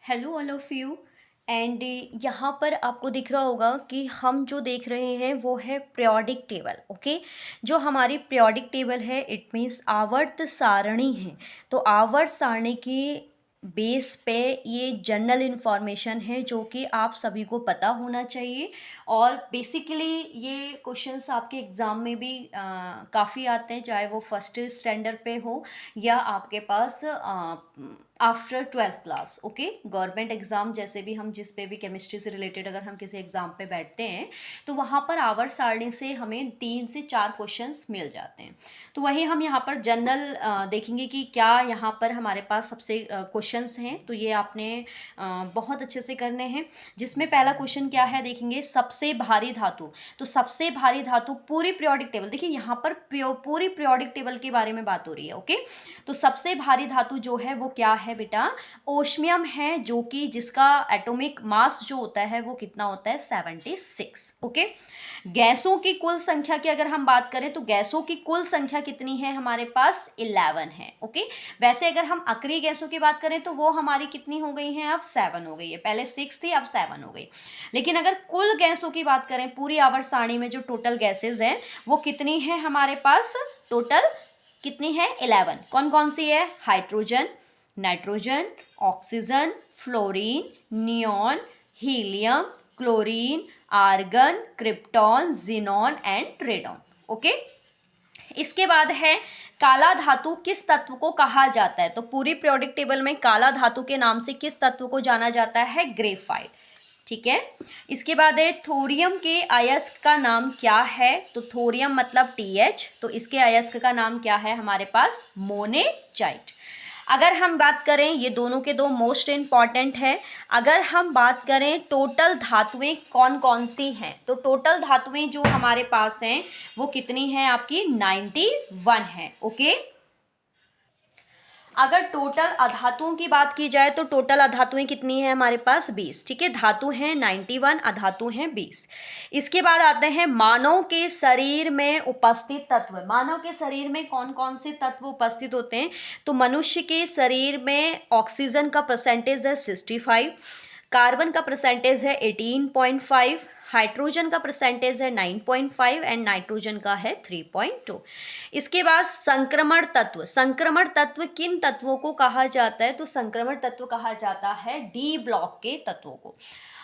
Hello all of you. And यहाँ पर आपको दिख रहा होगा कि हम जो देख रहे हैं वो है पीरियोडिक टेबल। ओके, जो हमारी पीरियोडिक टेबल है इट मीन्स आवर्त सारणी है। तो आवर्त सारणी की बेस पे ये जनरल इन्फॉर्मेशन है जो कि आप सभी को पता होना चाहिए। और बेसिकली ये क्वेश्चंस आपके एग्ज़ाम में भी काफ़ी आते हैं, चाहे वो फर्स्ट स्टैंडर्ड पे हो या आपके पास after 12th class. Okay, government exam जैसे भी हम जिस पे भी केमिस्ट्री से रिलेटेड अगर हम किसी एग्ज़ाम पे बैठते हैं तो वहाँ पर आवर्त सारणी से हमें 3 से 4 क्वेश्चंस मिल जाते हैं। तो वही हम यहाँ पर जनरल देखेंगे कि क्या यहाँ पर हमारे पास सबसे क्वेश्चंस हैं। तो ये आपने बहुत अच्छे से करने हैं। जिसमें पहला क्वेश्चन क्या है देखेंगे, सबसे भारी धातु। तो सबसे भारी धातु पूरी पीरियोडिक टेबल, देखिए यहाँ पर पूरी पीरियोडिक टेबल के बारे में बात हो रही है। ओके, तो सबसे भारी धातु जो है वो क्या है बेटा, ओस्मियम है, जो कि जिसका एटॉमिक मास जो होता है वो कितना होता है 76। ओके, गैसों की कुल संख्या की अगर हम बात करें तो गैसों की कुल संख्या कितनी है हमारे पास 11 है। ओके, वैसे अगर हम अक्रिय गैसों की बात करें तो वो हमारी कितनी हो गई हैं, अब 7 हो गई है। पहले 6 थी, अब 7 हो गई। लेकिन अगर कुल गैसों की बात करें पूरी आवर्त सारणी में जो टोटल गैसेज हैं वो कितनी है हमारे पास, टोटल कितनी है 11। कौन कौन सी है, hydrogen, nitrogen, oxygen, fluorine, neon, helium, chlorine, argon, krypton, xenon and radon. Okay, इसके बाद है काला धातु किस तत्व को कहा जाता है। तो पूरी पीरियोडिक टेबल में काला धातु के नाम से किस तत्व को जाना जाता है, ग्रेफाइट। ठीक है, इसके बाद है थोरियम के अयस्क का नाम क्या है। तो थोरियम मतलब TH, तो इसके अयस्क का नाम क्या है हमारे पास, मोनेजाइट। अगर हम बात करें, ये दोनों के दो मोस्ट इंपॉर्टेंट है। अगर हम बात करें टोटल धातुएं कौन कौन सी हैं, तो टोटल धातुएं जो हमारे पास हैं वो कितनी हैं आपकी, 91 है। ओके, अगर टोटल अधातुओं की बात की जाए तो टोटल अधातुएं कितनी है हमारे पास, 20। ठीक है, धातु हैं 91, अधातु हैं 20। इसके बाद आते हैं मानव के शरीर में उपस्थित तत्व। मानव के शरीर में कौन कौन से तत्व उपस्थित होते हैं। तो मनुष्य के शरीर में ऑक्सीजन का परसेंटेज है 65, कार्बन का परसेंटेज है 18.5, हाइड्रोजन का परसेंटेज है 9.5 एंड नाइट्रोजन का है 3.2। इसके बाद संक्रमण तत्व। संक्रमण तत्व किन तत्वों को कहा जाता है, तो संक्रमण तत्व कहा जाता है डी ब्लॉक के तत्वों को।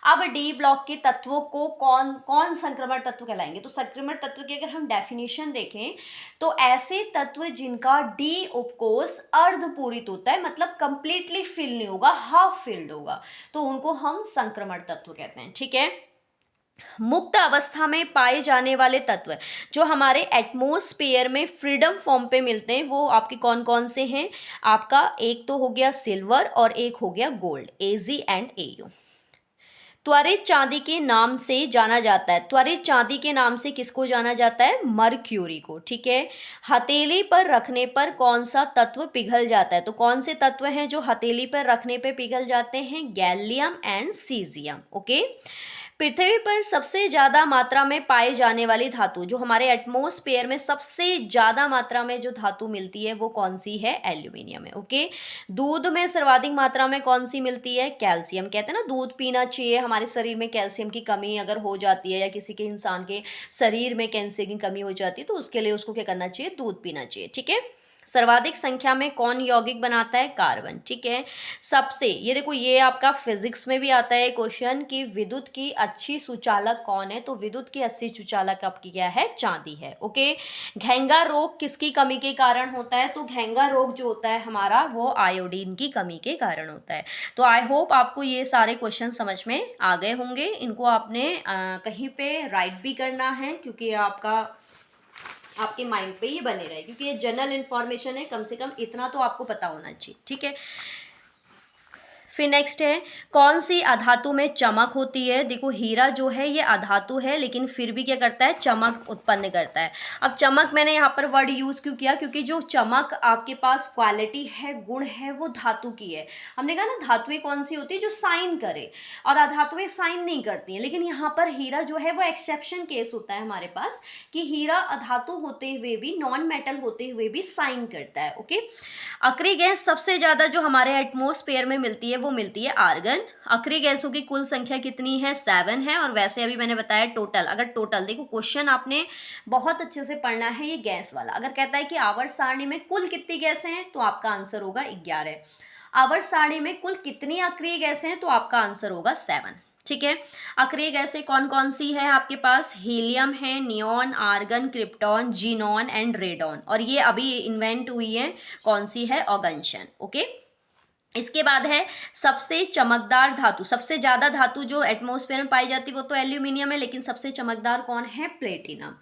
अब डी ब्लॉक के तत्वों को कौन कौन संक्रमण तत्व कहलाएंगे। तो संक्रमण तत्व की अगर हम डेफिनेशन देखें तो ऐसे तत्व जिनका डी उपकोष अर्धपूरित होता है, मतलब कंप्लीटली फिल नहीं होगा, हाफ फिल्ड होगा, तो उनको हम संक्रमण तत्व कहते हैं। ठीक है, मुक्त अवस्था में पाए जाने वाले तत्व जो हमारे एटमॉस्फेयर में फ्रीडम फॉर्म पे मिलते हैं वो आपके कौन कौन से हैं। आपका एक तो हो गया सिल्वर और एक हो गया गोल्ड, Ag एंड Au। त्वरित चांदी के नाम से जाना जाता है। त्वरित चांदी के नाम से किसको जाना जाता है, मरक्यूरी को। ठीक है, हथेली पर रखने पर कौन सा तत्व पिघल जाता है। तो कौन से तत्व हैं जो हथेली पर रखने पर पिघल जाते हैं, गैलियम एंड सीजियम। ओके, पृथ्वी पर सबसे ज्यादा मात्रा में पाए जाने वाली धातु, जो हमारे एटमॉस्फेयर में सबसे ज्यादा मात्रा में जो धातु मिलती है वो कौन सी है, एल्यूमिनियम है। ओके, दूध में सर्वाधिक मात्रा में कौन सी मिलती है, कैल्शियम। कहते हैं ना दूध पीना चाहिए, हमारे शरीर में कैल्शियम की कमी अगर हो जाती है या किसी के इंसान के शरीर में कैल्शियम की कमी हो जाती है तो उसके लिए उसको क्या करना चाहिए, दूध पीना चाहिए। ठीक है, सर्वाधिक संख्या में कौन यौगिक बनाता है, कार्बन। ठीक है, सबसे ये देखो, ये आपका फिजिक्स में भी आता है क्वेश्चन कि विद्युत की अच्छी सुचालक कौन है। तो विद्युत की अच्छी सुचालक आपकी क्या है, चांदी है। ओके, घेंगा रोग किसकी कमी के कारण होता है। तो घेंगा रोग जो होता है हमारा वो आयोडीन की कमी के कारण होता है। तो आई होप आपको ये सारे क्वेश्चन समझ में आ गए होंगे। इनको आपने कहीं पे राइट भी करना है क्योंकि आपके माइंड पे ये बने रहे, क्योंकि ये जनरल इन्फॉर्मेशन है, कम से कम इतना तो आपको पता होना चाहिए। ठीक है, फिर नेक्स्ट है कौन सी अधातु में चमक होती है। देखो हीरा जो है ये अधातु है लेकिन फिर भी क्या करता है, चमक उत्पन्न करता है। अब चमक मैंने यहाँ पर वर्ड यूज क्यों किया, क्योंकि जो चमक आपके पास क्वालिटी है, गुण है, वो धातु की है। हमने कहा ना धातुएं कौन सी होती है, जो साइन करे, और अधातुएं साइन नहीं करती हैं। लेकिन यहाँ पर हीरा जो है वो एक्सेप्शन केस होता है हमारे पास, कि हीरा अधातु होते हुए भी, नॉन मेटल होते हुए भी साइन करता है। ओके, अक्रिय गैस सबसे ज्यादा जो हमारे एटमॉस्फेयर में मिलती है वो मिलती है आर्गन। अक्रिय गैसों की कुल संख्या कितनी है? 7 है। और वैसे अभी मैंने बताया टोटल, अगर टोटल देखो क्वेश्चन आपने बहुत अच्छे से पढ़ना है ये गैस वाला। अगर कहता है कि आवर्त सारणी में कुल कितनी गैसें हैं तो आपका आंसर होगा 11। आवर्त सारणी में कुल कितनी अक्रिय गैसें हैं तो आपका आंसर होगा 7। ठीक है। अक्रिय गैसें कौन कौन सी है आपके पास? हीलियम है, neon, argon, krypton, xenon and radon. और ये अभी इन्वेंट हुई है, कौन सी है? ऑगन्शन। ओके। इसके बाद है सबसे चमकदार धातु। सबसे ज्यादा धातु जो एटमॉस्फेयर में पाई जाती है वो तो एल्यूमिनियम है, लेकिन सबसे चमकदार कौन है? प्लेटिनम।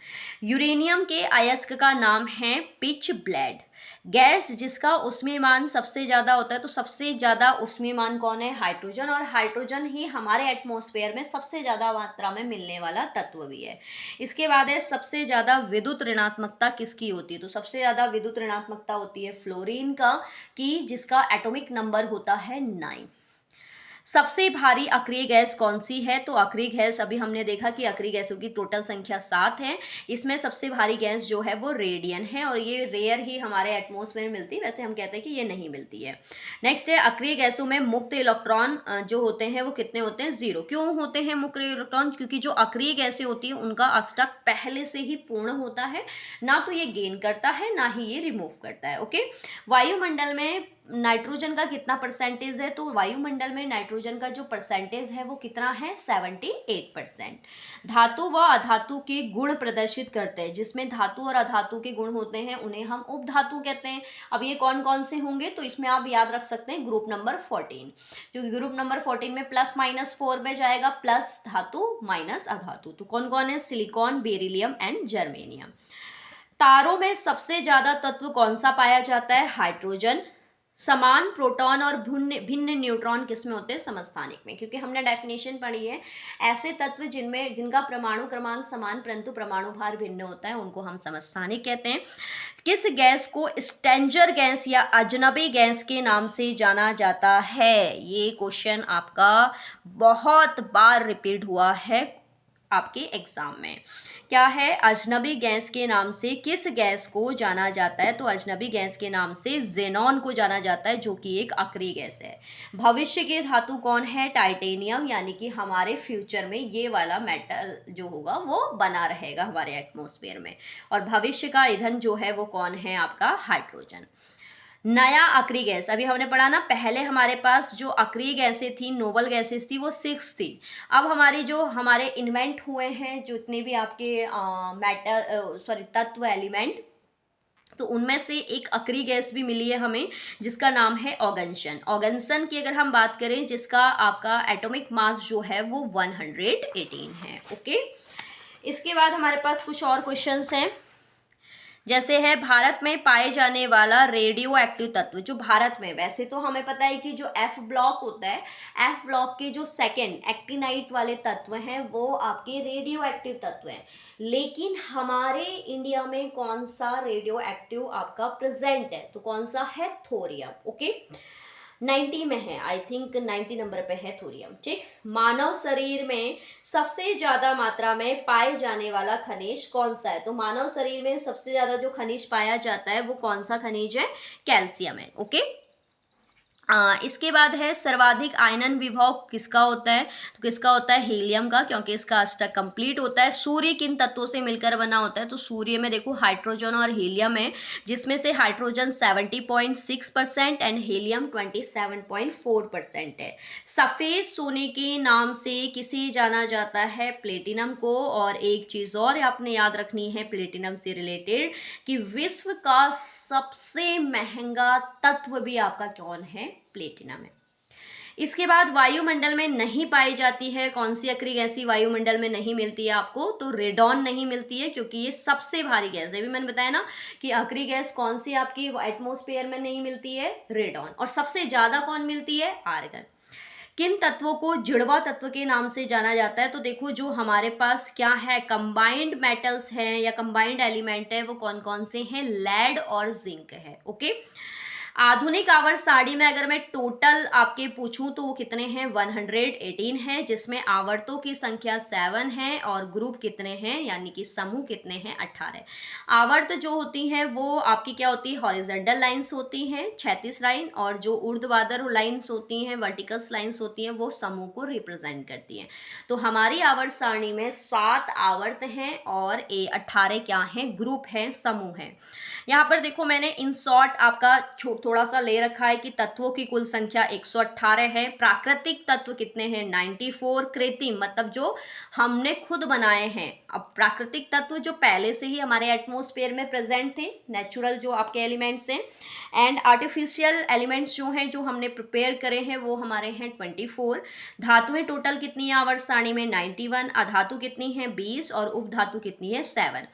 यूरेनियम के अयस्क का नाम है पिच ब्लेड। गैस जिसका ऊष्मीमान सबसे ज्यादा होता है, तो सबसे ज्यादा ऊष्मीमान कौन है? हाइड्रोजन। और हाइड्रोजन ही हमारे एटमॉस्फेयर में सबसे ज्यादा मात्रा में मिलने वाला तत्व भी है। इसके बाद है सबसे ज्यादा विद्युत ऋणात्मकता किसकी होती है? तो सबसे ज्यादा विद्युत ऋणात्मकता होती है फ्लोरीन का, की जिसका एटॉमिक नंबर होता है 9। सबसे भारी अक्रिय गैस कौन सी है? तो अक्रिय गैस, अभी हमने देखा कि अक्रिय गैसों की टोटल संख्या 7 है। इसमें सबसे भारी गैस जो है वो रेडियन है, और ये रेयर ही हमारे एटमॉस्फेयर में मिलती है। वैसे हम कहते हैं कि ये नहीं मिलती है। नेक्स्ट है अक्रिय गैसों में मुक्त इलेक्ट्रॉन जो होते हैं वो कितने होते हैं? 0। क्यों होते हैं मुक्त इलेक्ट्रॉन? क्योंकि जो अक्रिय गैसें होती हैं उनका अष्टक पहले से ही पूर्ण होता है, ना तो ये गेन करता है ना ही ये रिमूव करता है। ओके। वायुमंडल में नाइट्रोजन का कितना परसेंटेज है? तो वायुमंडल में नाइट्रोजन का जो परसेंटेज है वो कितना है? 78%। धातु व अधातु के गुण प्रदर्शित करते हैं। जिसमें धातु और अधातु के गुण होते हैं उन्हें हम उपधातु कहते हैं। अब ये कौन कौन से होंगे? तो इसमें आप याद रख सकते हैं ग्रुप नंबर 14, क्योंकि ग्रुप नंबर 14 में +-4 में जाएगा, प्लस धातु माइनस अधातु। तो कौन कौन है? Silicon, beryllium and germanium. तारों में सबसे ज्यादा तत्व कौन सा पाया जाता है? हाइड्रोजन। समान प्रोटॉन और भिन्न भिन्न न्यूट्रॉन किसमें होते हैं? समस्थानिक में। क्योंकि हमने डेफिनेशन पढ़ी है, ऐसे तत्व जिनका परमाणु क्रमांक समान परंतु परमाणु भार भिन्न होता है उनको हम समस्थानिक कहते हैं। किस गैस को स्ट्रेंजर गैस या अजनबी गैस के नाम से जाना जाता है? ये क्वेश्चन आपका बहुत बार रिपीट हुआ है आपके एग्जाम में। क्या है? अजनबी गैस के नाम से किस गैस को जाना जाता है? तो अजनबी गैस के नाम से जेनॉन को जाना जाता है, जो कि एक अक्रिय गैस है। भविष्य के धातु कौन है? टाइटेनियम। यानी कि हमारे फ्यूचर में ये वाला मेटल जो होगा वो बना रहेगा हमारे एटमॉस्फेयर में। और भविष्य का ईंधन जो है वो कौन है? आपका हाइड्रोजन। नया अक्रिय गैस, अभी हमने पढ़ा ना, पहले हमारे पास जो अक्रिय गैसें थी, नोबल गैसेस थी, वो 6 थी। अब हमारे इन्वेंट हुए हैं जितने भी आपके तत्व एलिमेंट, तो उनमें से एक अक्रिय गैस भी मिली है हमें, जिसका नाम है ऑगन्शन। ऑगन्शन की अगर हम बात करें, जिसका आपका एटॉमिक मास जो है वो 118 है। ओके। इसके बाद हमारे पास कुछ और क्वेश्चंस हैं, जैसे है भारत में पाए जाने वाला रेडियो एक्टिव तत्व। जो भारत में, वैसे तो हमें पता है कि जो एफ ब्लॉक होता है, एफ ब्लॉक के जो सेकेंड एक्टिनाइट वाले तत्व हैं वो आपके रेडियो एक्टिव तत्व हैं। लेकिन हमारे इंडिया में कौन सा रेडियो एक्टिव आपका प्रेजेंट है? तो कौन सा है? थोरियम। ओके। 90 में है, आई थिंक 90 नंबर पे है थोरियम। ठीक। मानव शरीर में सबसे ज्यादा मात्रा में पाए जाने वाला खनिज कौन सा है? तो मानव शरीर में सबसे ज्यादा जो खनिज पाया जाता है वो कौन सा खनिज है? कैल्शियम है। ओके। इसके बाद है सर्वाधिक आयनन विभव किसका होता है? तो किसका होता है? हीलियम का, क्योंकि इसका अष्टक कंप्लीट होता है। सूर्य किन तत्वों से मिलकर बना होता है? तो सूर्य में देखो हाइड्रोजन और हीलियम है, जिसमें से हाइड्रोजन 70.6% एंड हीलियम 27.4% है। सफ़ेद सोने के नाम से किसे जाना जाता है? प्लेटिनम को। और एक चीज़ और आपने याद रखनी है प्लेटिनम से रिलेटेड, कि विश्व का सबसे महंगा तत्व भी आपका कौन है? प्लेटिनम है। इसके बाद वायुमंडल में नहीं पाई जाती है कौन सी अक्रिय गैस वायुमंडल में नहीं मिलती है आपको? तो रेडॉन नहीं मिलती है, क्योंकि ये सबसे भारी गैस है। अभी मैंने बताया ना कि अक्रिय गैस कौन सी आपकी एटमॉस्फेयर में नहीं मिलती है? रेडॉन। और सबसे ज्यादा कौन मिलती है? आर्गन। किन तत्वों को जुड़वा तत्व के नाम से जाना जाता है? तो देखो जो हमारे पास क्या है, कंबाइंड मेटल्स हैं या कंबाइंड एलिमेंट है, वो कौन कौन से हैं? लेड और जिंक है। ओके। आधुनिक आवर्त सारणी में अगर मैं टोटल आपके पूछूं तो वो कितने हैं, 118 है, जिसमें आवर्तों की संख्या 7 है और ग्रुप कितने हैं यानी कि समूह कितने हैं, 18। आवर्त जो होती हैं वो आपकी क्या होती है, हॉरिजॉन्टल लाइंस होती हैं 36 लाइन, और जो ऊर्ध्वाधर लाइंस होती हैं, वर्टिकल्स लाइंस होती हैं, वो समूह को रिप्रेजेंट करती हैं। तो हमारी आवर्त सारणी में 7 आवर्त हैं और 18 क्या हैं, ग्रुप हैं, समूह हैं। यहाँ पर देखो मैंने इन शॉर्ट आपका थोड़ा सा ले रखा है कि तत्वों की कुल संख्या 118 है। प्राकृतिक तत्व कितने हैं, 94। कृत्रिम मतलब जो हमने खुद बनाए हैं। अब प्राकृतिक तत्व जो पहले से ही हमारे एटमॉस्फेयर में प्रेजेंट थे, नेचुरल जो आपके एलिमेंट्स हैं, एंड आर्टिफिशियल एलिमेंट्स जो हैं जो हमने प्रिपेयर करे हैं वो हमारे हैं 24। धातुएं टोटल कितनी है आवर्त सारणी में, 91। अधातु कितनी है, 20, और उपधातु कितनी है, 7।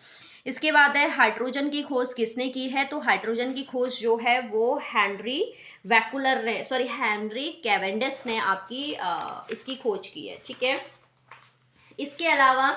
इसके बाद है हाइड्रोजन की खोज किसने की है, तो हाइड्रोजन की खोज जो है वो हेनरी वैकुलर ने, सॉरी हेनरी कैवेंडिश ने आपकी इसकी खोज की है, ठीक है। इसके अलावा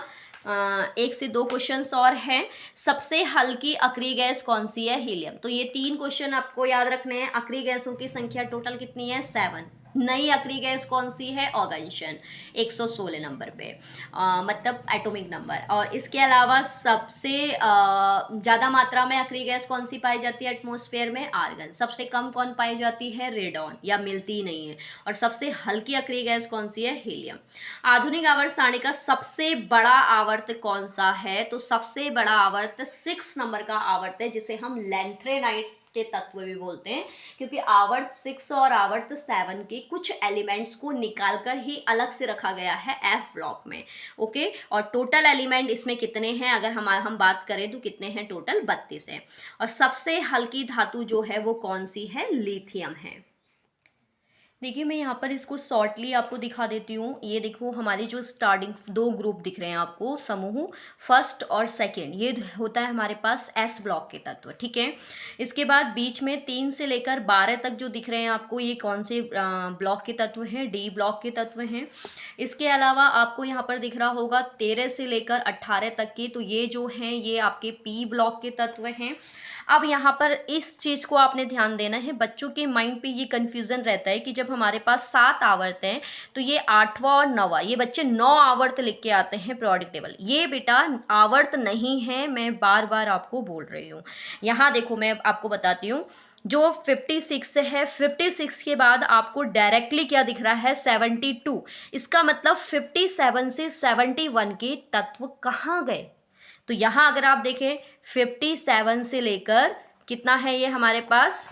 एक से दो क्वेश्चंस और हैं। सबसे हल्की अक्रिय गैस कौन सी है, हीलियम। तो ये 3 क्वेश्चन आपको याद रखने हैं। अक्रिय गैसों की संख्या टोटल कितनी है, 7। नई अक्रिय गैस कौन सी है, ऑर्गेन्शन, 116 नंबर पे, मतलब एटॉमिक नंबर। और इसके अलावा सबसे ज़्यादा मात्रा में अक्रिय गैस कौन सी पाई जाती है एटमॉस्फेयर में, आर्गन। सबसे कम कौन पाई जाती है, रेडॉन, या मिलती ही नहीं है। और सबसे हल्की अक्रिय गैस कौन सी है, हीलियम। आधुनिक आवर्त सारणी का सबसे बड़ा आवर्त कौन सा है, तो सबसे बड़ा आवर्त 6 नंबर का आवर्त है, जिसे हम लैंथेनाइट के तत्व भी बोलते हैं, क्योंकि आवर्त 6 और आवर्त 7 के कुछ एलिमेंट्स को निकालकर ही अलग से रखा गया है एफ ब्लॉक में। ओके, और टोटल एलिमेंट इसमें कितने हैं, अगर हम बात करें तो कितने हैं, टोटल 32 है। और सबसे हल्की धातु जो है वो कौन सी है, लिथियम है। देखिए मैं यहाँ पर इसको शॉर्टली आपको दिखा देती हूँ। ये देखो हमारी जो स्टार्टिंग 2 ग्रुप दिख रहे हैं आपको, समूह फर्स्ट और सेकंड, ये होता है हमारे पास एस ब्लॉक के तत्व, ठीक है। इसके बाद बीच में 3 से लेकर 12 तक जो दिख रहे हैं आपको, ये कौन से ब्लॉक के तत्व हैं, डी ब्लॉक के तत्व हैं। इसके अलावा आपको यहाँ पर दिख रहा होगा 13 से लेकर 18 तक की, तो ये जो हैं ये आपके पी ब्लॉक के तत्व हैं। अब यहाँ पर इस चीज़ को आपने ध्यान देना है, बच्चों के माइंड पे ये कन्फ्यूज़न रहता है कि जब हमारे पास 7 आवर्त हैं तो ये 8वां और 9वां, ये बच्चे 9 आवर्त लिख के आते हैं पीरियोडिक टेबल। ये बेटा आवर्त नहीं है, मैं बार बार आपको बोल रही हूँ। यहाँ देखो मैं आपको बताती हूँ, जो 56 है, 56 के बाद आपको डायरेक्टली क्या दिख रहा है, 72। इसका मतलब 57 से 71 के तत्व कहाँ गए। तो यहाँ अगर आप देखें 57 से लेकर कितना है ये हमारे पास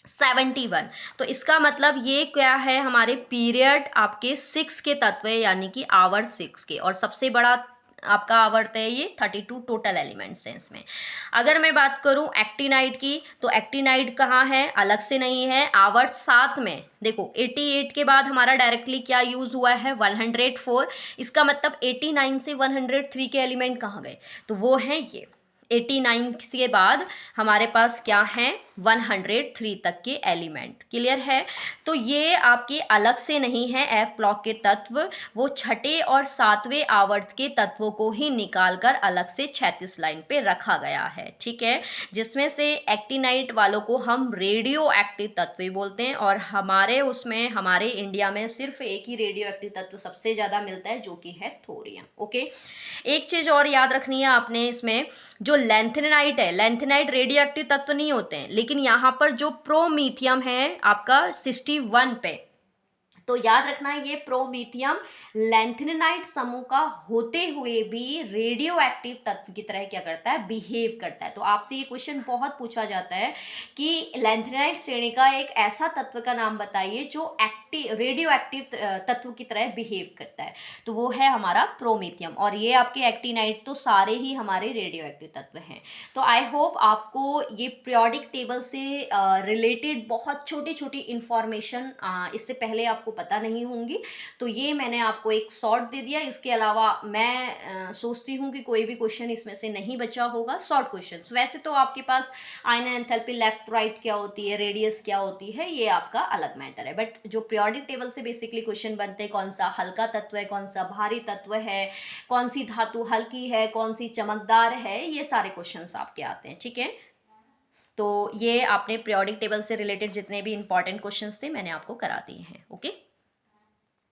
71, तो इसका मतलब ये क्या है, हमारे पीरियड आपके 6 के तत्व है, यानी कि आवर्त 6 के। और सबसे बड़ा आपका आवर्त है ये 32 टोटल एलिमेंट्स हैं इसमें। अगर मैं बात करूं एक्टिनाइड की, तो एक्टिनाइड कहाँ है, अलग से नहीं है, आवर्त 7 में। देखो 88 के बाद हमारा डायरेक्टली क्या यूज हुआ है, 104। इसका मतलब 89 से 103 के एलिमेंट कहाँ गए, तो वो है ये 89 के बाद हमारे पास क्या है, 103 तक के एलिमेंट। क्लियर है। तो ये आपके अलग से नहीं है एफ ब्लॉक के तत्व, वो छठे और 7वें आवर्त के तत्वों को ही निकालकर अलग से 36 लाइन पे रखा गया है, ठीक है। जिसमें से एक्टिनाइट वालों को हम रेडियो एक्टिव तत्व ही बोलते हैं, और हमारे उसमें हमारे इंडिया में सिर्फ एक ही रेडियो एक्टिव तत्व सबसे ज़्यादा मिलता है, जो कि है थोरियम। ओके, एक चीज़ और याद रखनी है आपने, इसमें जो लैंथेनाइट है, लैंथेनाइट रेडियो एक्टिव तत्व नहीं होते हैं, लेकिन यहाँ पर जो प्रोमीथियम है आपका 61 पे, तो याद रखना है ये प्रोमीथियम लैंथेनाइट समूह का होते हुए भी रेडियो एक्टिव तत्व की तरह क्या करता है, बिहेव करता है। तो आपसे ये क्वेश्चन बहुत पूछा जाता है कि लैंथेनाइट श्रेणी का एक ऐसा तत्व का नाम बताइए जो रेडियो एक्टिव तत्व की तरह बिहेव करता है, तो वो है हमारा प्रोमीथियम। और ये आपके एक्टिनाइट तो सारे ही हमारे रेडियो एक्टिव तत्व हैं। तो आई होप आपको ये पीरियोडिक टेबल से रिलेटेड बहुत छोटी छोटी इंफॉर्मेशन इससे पहले आपको पता नहीं होंगी, तो ये मैंने आपको एक शॉर्ट दे दिया। इसके अलावा मैं सोचती हूँ कि कोई भी क्वेश्चन इसमें से नहीं बचा होगा, शॉर्ट क्वेश्चंस। वैसे तो आपके पास आयन एंथैल्पी, लेफ्ट राइट क्या होती है, रेडियस क्या होती है, ये आपका अलग मैटर है, बट जो पीरियोडिक टेबल से बेसिकली क्वेश्चन बनते हैं, कौन सा हल्का तत्व है, कौन सा भारी तत्व है, कौन सी धातु हल्की है, कौन सी चमकदार है, ये सारे क्वेश्चंस आपके आते हैं, ठीक है। तो ये आपने पीरियोडिक टेबल से रिलेटेड जितने भी इंपॉर्टेंट क्वेश्चंस थे मैंने आपको करा दिए हैं। ओके।